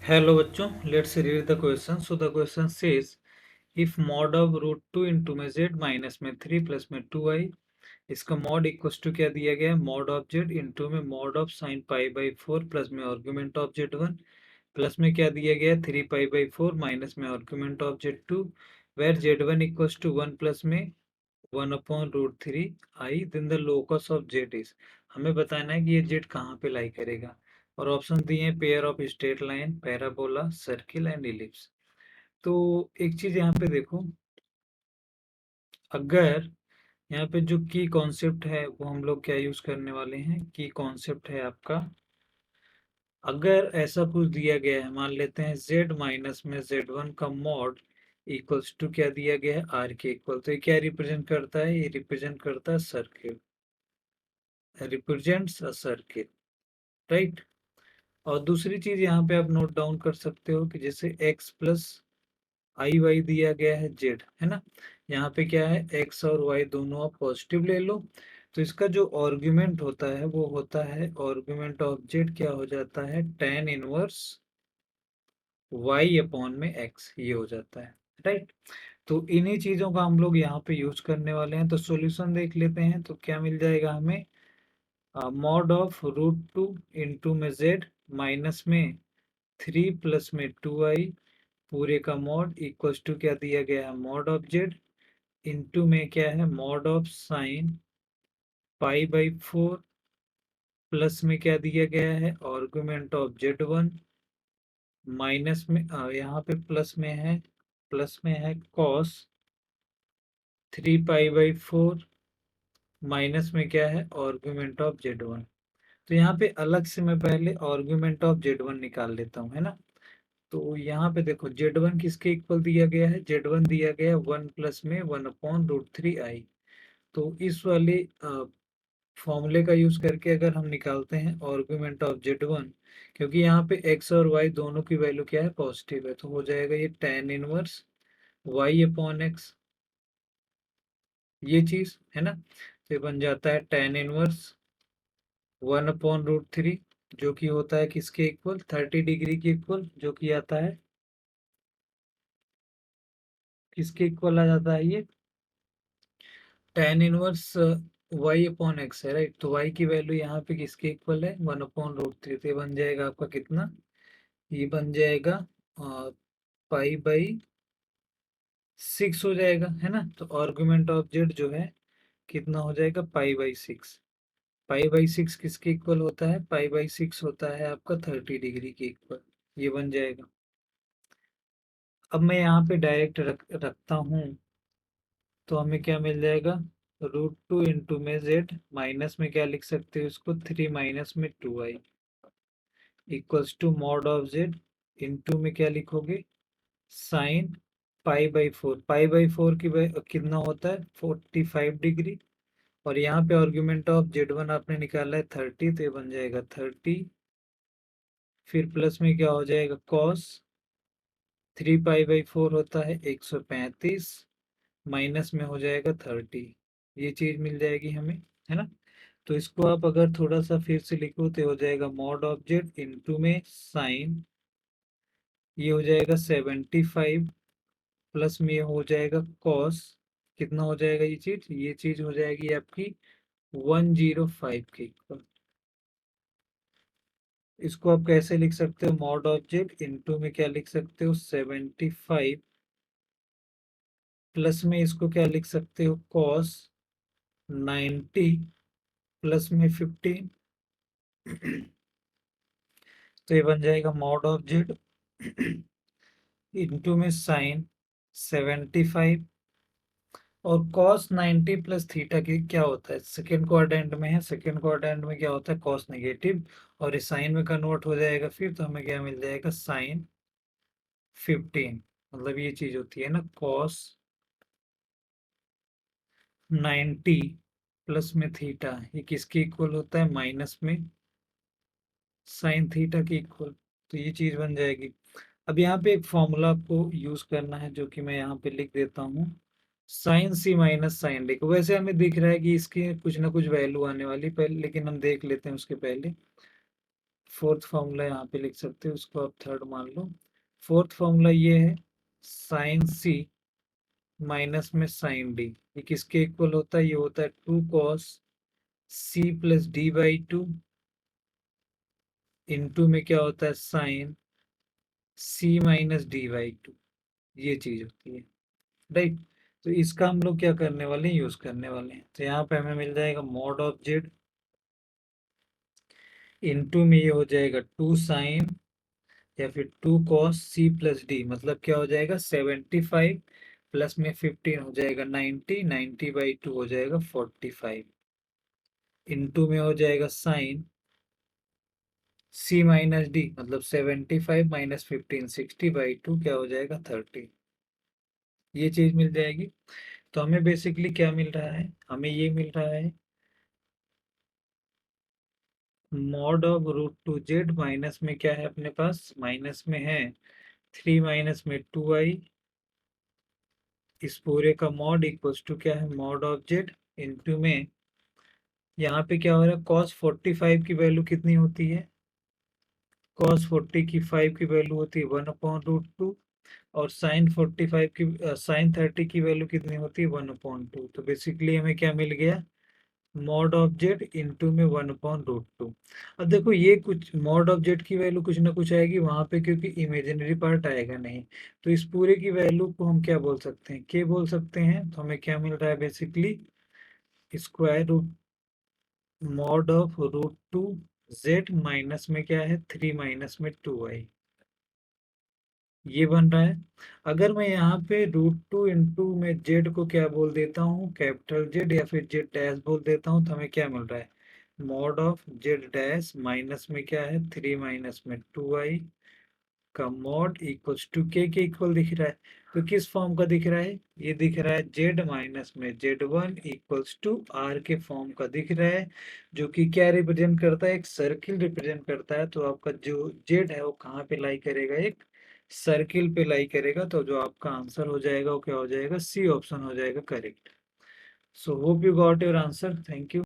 Hello बच्चों, let's read the question. So the question says, if mod of root 2 into में z minus में 3 plus में 2i, इसका mod equals to क्या दिया गया है, mod ऑफ z इंटू में mod of sine pi by 4 plus में आर्गुमेंट ऑफ z1 प्लस में क्या दिया गया है 3 पाई बाई 4 माइनस में argument of z2 where z1 equals to 1 plus में 1 upon root 3 i then the locus of z is. हमें बताना है कि ये z कहाँ पे लाई करेगा और ऑप्शन दिए हैं pair of straight line, parabola, circle and ellipse. तो एक चीज यहाँ पे देखो, अगर यहाँ पे जो की कॉन्सेप्ट है वो हम लोग क्या यूज करने वाले हैं, की कॉन्सेप्ट है आपका, अगर ऐसा कुछ दिया गया है, मान लेते हैं z माइनस में z1 का मॉड इक्वल्स टू क्या दिया गया है r के इक्वल, तो ये क्या रिप्रेजेंट करता है, ये रिप्रेजेंट करता है circle, represents a circle, right. और दूसरी चीज यहाँ पे आप नोट डाउन कर सकते हो कि जैसे x प्लस आई वाई दिया गया है जेड, है ना, यहाँ पे क्या है एक्स और वाई दोनों आप पॉजिटिव ले लो, तो इसका जो आर्गुमेंट होता है वो होता है आर्गुमेंट ऑफ जेड क्या हो जाता है tan इनवर्स वाई अपॉन में एक्स, ये हो जाता है, राइट। तो इन्हीं चीजों का हम लोग यहाँ पे यूज करने वाले हैं। तो सॉल्यूशन देख लेते हैं, तो क्या मिल जाएगा हमें, मॉड ऑफ रूट 2 इंटू में जेड माइनस में 3 प्लस में 2i पूरे का मॉड इक्वल्स टू क्या दिया गया है मॉड ऑफ जेड इंटू में क्या है mod of sine pi by 4 plus में क्या दिया गया है आर्गुमेंट ऑफ z1 माइनस में यहाँ पे प्लस में है कॉस 3 पाई बाई 4 माइनस में क्या है आर्गुमेंट ऑफ z1। तो यहाँ पे अलग से मैं पहले आर्गुमेंट ऑफ z1 निकाल लेता हूँ, है ना। तो यहाँ पे देखो z1 किसके इक्वल दिया गया है, z1 दिया गया है 1 प्लस में 1 अपॉन रूट 3 आई। तो इस वाले फॉर्मूले का यूज करके अगर हम निकालते हैं आर्गुमेंट ऑफ z1, क्योंकि यहाँ पे x और y दोनों की वैल्यू क्या है पॉजिटिव है, तो हो जाएगा ये tan inverse y upon x, ये चीज है ना। तो ये बन जाता है tan इनवर्स 1 अपॉन रूट 3, जो कि होता है किसके इक्वल 30 डिग्री के इक्वल, जो कि आता है किसके इक्वल आ जाता है ये tan inverse y upon x है, राइट। तो y की वैल्यू यहाँ पे किसके इक्वल है 1 अपॉन रूट 3, तो ये बन जाएगा आपका कितना, ये बन जाएगा पाई बाई 6 हो जाएगा, है ना। तो आर्गुमेंट ऑफ जेड जो है कितना हो जाएगा पाई बाई 6। पाई बाई 6 किसके इक्वल होता है, पाई बाई 6 होता है आपका 30 डिग्री के इक्वल, ये बन जाएगा। अब मैं यहाँ पे डायरेक्ट रखता हूँ, तो हमें क्या मिल जाएगा, रूट 2 इंटू में जेड माइनस में क्या लिख सकते हो इसको 3 माइनस में 2i equals to mod of z into में क्या लिखोगे sine pi by 4, pi by 4 की कितना होता है 45 डिग्री, और यहाँ पे आर्गुमेंट ऑफ z1 आपने निकाला है 30, तो ये बन जाएगा 30, फिर प्लस में क्या हो जाएगा cos 3 पाई बाई 4 होता है 135, माइनस में हो जाएगा 30, ये चीज मिल जाएगी हमें, है ना। तो इसको आप अगर थोड़ा सा फिर से लिखो तो हो जाएगा मॉड ऑफ जेड इंटू में साइन, ये हो जाएगा 75 प्लस में ये हो जाएगा कॉस, कितना हो जाएगा ये चीज हो जाएगी आपकी 105 के इक्वल। इसको आप कैसे लिख सकते हो, मॉड ऑफ जेड इंटू में क्या लिख सकते हो 75 प्लस में इसको क्या लिख सकते हो कॉस 90 प्लस में 15, तो ये बन जाएगा मॉड ऑफ जेड इंटू में साइन 75 और cos 90 प्लस थीटा की क्या होता है, सेकेंड क्वाड्रेंट में है, सेकेंड क्वाड्रेंट में क्या होता है cos नेगेटिव, और इस साइन में कन्वर्ट हो जाएगा फिर, तो हमें क्या मिल जाएगा साइन 15, मतलब ये चीज होती है ना cos 90 प्लस में थीटा, ये किसके इक्वल होता है माइनस में साइन थीटा के इक्वल, तो ये चीज बन जाएगी। अब यहाँ पे एक फॉर्मूला आपको यूज करना है, जो कि मैं यहाँ पे लिख देता हूँ, sign c minus sign D को, वैसे हमें दिख रहा है कि इसकी कुछ ना कुछ वैल्यू आने वाली पहले, लेकिन हम देख लेते हैं उसके पहले। फोर्थ फॉर्मूला यहाँ पे लिख सकते हो, उसको आप थर्ड मान लो। फोर्थ फॉर्मूला ये है साइन सी माइनस में साइन डी, ये किसके इक्वल होता है? ये होता है 2 cos c plus d by 2 into में क्या होता है sine c minus d by 2, ये चीज होती है, राइट। तो इसका हम लोग क्या करने वाले हैं? यूज करने वाले हैं। तो यहाँ पे हमें मिल जाएगा मॉड ऑफ जेड इंटू में ये हो जाएगा 2 sin या फिर 2 cos सी प्लस डी, मतलब क्या हो जाएगा 75 प्लस में 15 हो जाएगा 90, 90/2 हो जाएगा 45 इंटू में हो जाएगा साइन सी माइनस डी, मतलब 75 माइनस 15 60/2 क्या हो जाएगा 30, ये चीज मिल जाएगी। तो हमें बेसिकली क्या मिल रहा है? हमें ये मिल रहा है मॉड ऑफ √2z माइनस में क्या है अपने पास? माइनस में है 3 माइनस में 2i, इस पूरे का मॉड इक्वल्स टू क्या है? मॉड ऑफ जेड इंटू में यहाँ पे क्या हो रहा है? cos 45 की वैल्यू कितनी होती है? cos 40 की 5 की वैल्यू होती है 1/√2, और sin 45 की sin 30 की वैल्यू कितनी होती है? 1/2। तो बेसिकली हमें क्या मिल गया? मॉड ऑफ जेड इंटू में 1/√2। अब देखो ये कुछ मॉड ऑफ जेड की वैल्यू कुछ ना कुछ आएगी वहां पे, क्योंकि इमेजिनरी पार्ट आएगा नहीं। तो इस पूरे की वैल्यू को हम क्या बोल सकते हैं? के बोल सकते हैं। तो हमें क्या मिल रहा है? Basically square root mod of √2z minus में क्या है? 3 माइनस में 2i, ये बन रहा है। अगर मैं यहाँ पे √2 इंटू में जेड को क्या बोल देता हूँ? कैपिटल जेड या फिर जेड डैश बोल देता हूँ, तो हमें क्या मिल रहा है? Mod of Z dash minus में क्या है? 3 माइनस में 2i का मॉड इक्वल्स टू के इक्वल दिख रहा है। तो किस फॉर्म का दिख रहा है? ये दिख रहा है जेड माइनस में z1 इक्वल्स टू आर के फॉर्म का दिख रहा है, जो कि क्या रिप्रेजेंट करता है? एक सर्किल रिप्रेजेंट करता है। तो आपका जो जेड है वो कहाँ पे लाई करेगा? एक सर्किल पे लाई करेगा। तो जो आपका आंसर हो जाएगा वो क्या हो जाएगा? सी ऑप्शन हो जाएगा correct. So hope you got your answer. Thank you.